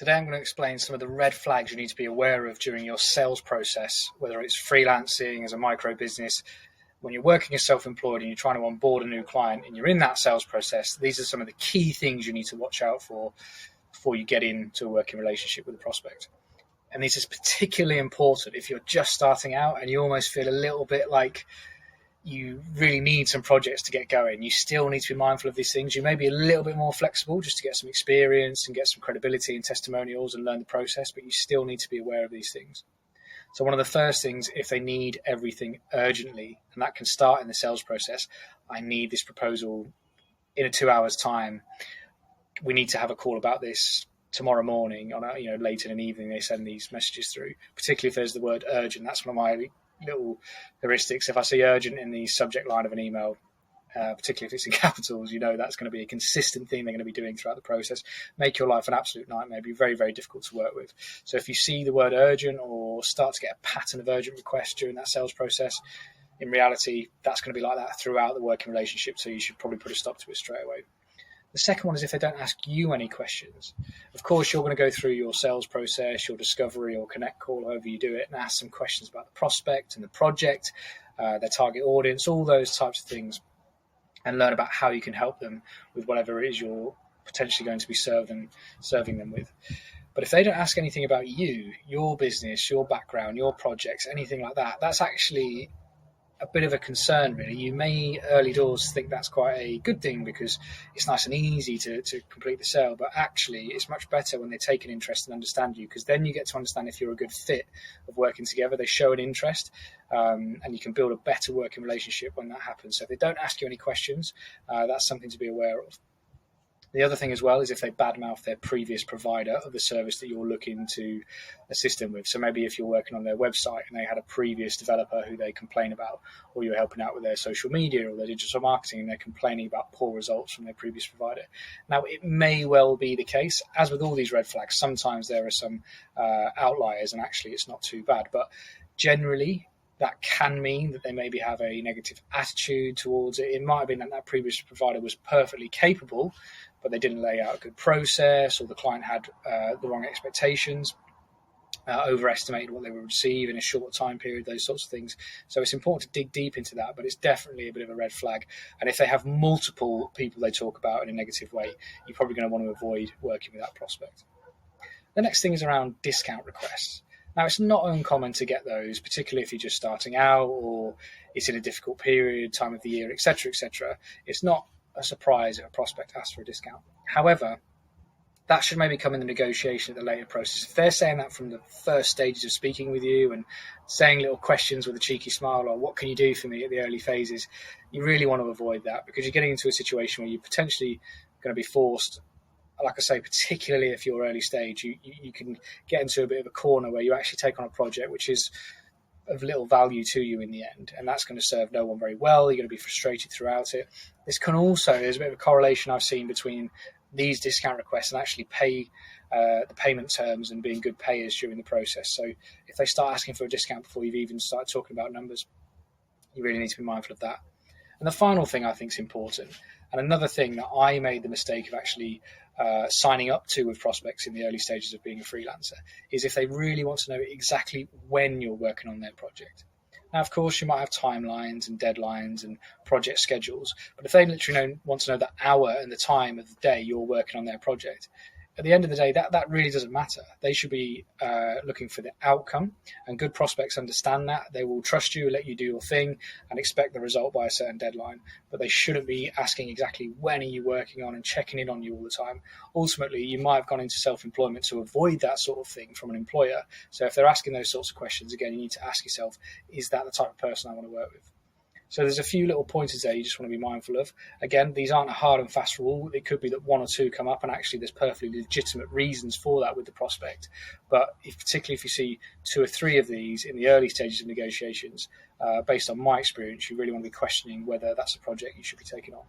Today I'm going to explain some of the red flags you need to be aware of during your sales process, whether it's freelancing as a micro business, when you're working as self-employed and you're trying to onboard a new client and you're in that sales process. These are some of the key things you need to watch out for before you get into a working relationship with a prospect. And this is particularly important if you're just starting out and you almost feel a little bit like you really need some projects to get going. You still need to be mindful of these things. You may be a little bit more flexible just to get some experience and get some credibility and testimonials and learn the process, but you still need to be aware of these things. So one of the first things, if they need everything urgently, and that can start in the sales process, I need this proposal in a 2 hours time. We need to have a call about this tomorrow morning. On late in an evening, they send these messages through, particularly if there's the word urgent. That's one of my little heuristics. If I see urgent in the subject line of an email, particularly if it's in capitals, that's going to be a consistent thing they're going to be doing throughout the process. Make your life an absolute nightmare, be very, very difficult to work with. So if you see the word urgent or start to get a pattern of urgent requests during that sales process, in reality, that's going to be like that throughout the working relationship, so you should probably put a stop to it straight away. The second one is if they don't ask you any questions. Of course, you're going to go through your sales process, your discovery or connect call, however you do it, and ask some questions about the prospect and the project, their target audience, all those types of things, and learn about how you can help them with whatever it is you're potentially going to be serving them with. But if they don't ask anything about you, your business, your background, your projects, anything like that, that's actually a bit of a concern, really. You may early doors think that's quite a good thing because it's nice and easy to complete the sale, but actually it's much better when they take an interest and understand you, because then you get to understand if you're a good fit of working together. They show an interest, and you can build a better working relationship when that happens. So if they don't ask you any questions, that's something to be aware of. The other thing as well is if they badmouth their previous provider of the service that you're looking to assist them with. So maybe if you're working on their website and they had a previous developer who they complain about, or you're helping out with their social media or their digital marketing and they're complaining about poor results from their previous provider. Now, it may well be the case, as with all these red flags, sometimes there are some outliers and actually it's not too bad. But generally, that can mean that they maybe have a negative attitude towards it. It might have been that that previous provider was perfectly capable, but they didn't lay out a good process, or the client had the wrong expectations, overestimated what they would receive in a short time period, those sorts of things. So it's important to dig deep into that, but it's definitely a bit of a red flag. And if they have multiple people they talk about in a negative way, you're probably going to want to avoid working with that prospect. The next thing is around discount requests. Now, it's not uncommon to get those, particularly if you're just starting out or it's in a difficult period, time of the year, etc., etc. It's not a surprise if a prospect asks for a discount. However, that should maybe come in the negotiation at the later process. If they're saying that from the first stages of speaking with you and saying little questions with a cheeky smile or what can you do for me at the early phases, you really want to avoid that, because you're getting into a situation where you're potentially going to be forced. Like I say, particularly if you're early stage, you can get into a bit of a corner where you actually take on a project which is of little value to you in the end, and that's going to serve no one very well. You're going to be frustrated throughout it. This can also, there's a bit of a correlation I've seen between these discount requests and actually the payment terms and being good payers during the process. So if they start asking for a discount before you've even started talking about numbers, you really need to be mindful of that. And the final thing I think is important, and another thing that I made the mistake of actually signing up to with prospects in the early stages of being a freelancer, is if they really want to know exactly when you're working on their project. Now, of course, you might have timelines and deadlines and project schedules, but if they literally want to know the hour and the time of the day you're working on their project, at the end of the day, that really doesn't matter. They should be looking for the outcome, and good prospects understand that. They will trust you, let you do your thing, and expect the result by a certain deadline. But they shouldn't be asking exactly when are you working on and checking in on you all the time. Ultimately, you might have gone into self-employment to avoid that sort of thing from an employer. So if they're asking those sorts of questions, again, you need to ask yourself, is that the type of person I want to work with? So there's a few little pointers there you just want to be mindful of. Again, these aren't a hard and fast rule. It could be that one or two come up, and actually there's perfectly legitimate reasons for that with the prospect. But particularly if you see 2 or 3 of these in the early stages of negotiations, based on my experience, you really want to be questioning whether that's a project you should be taking on.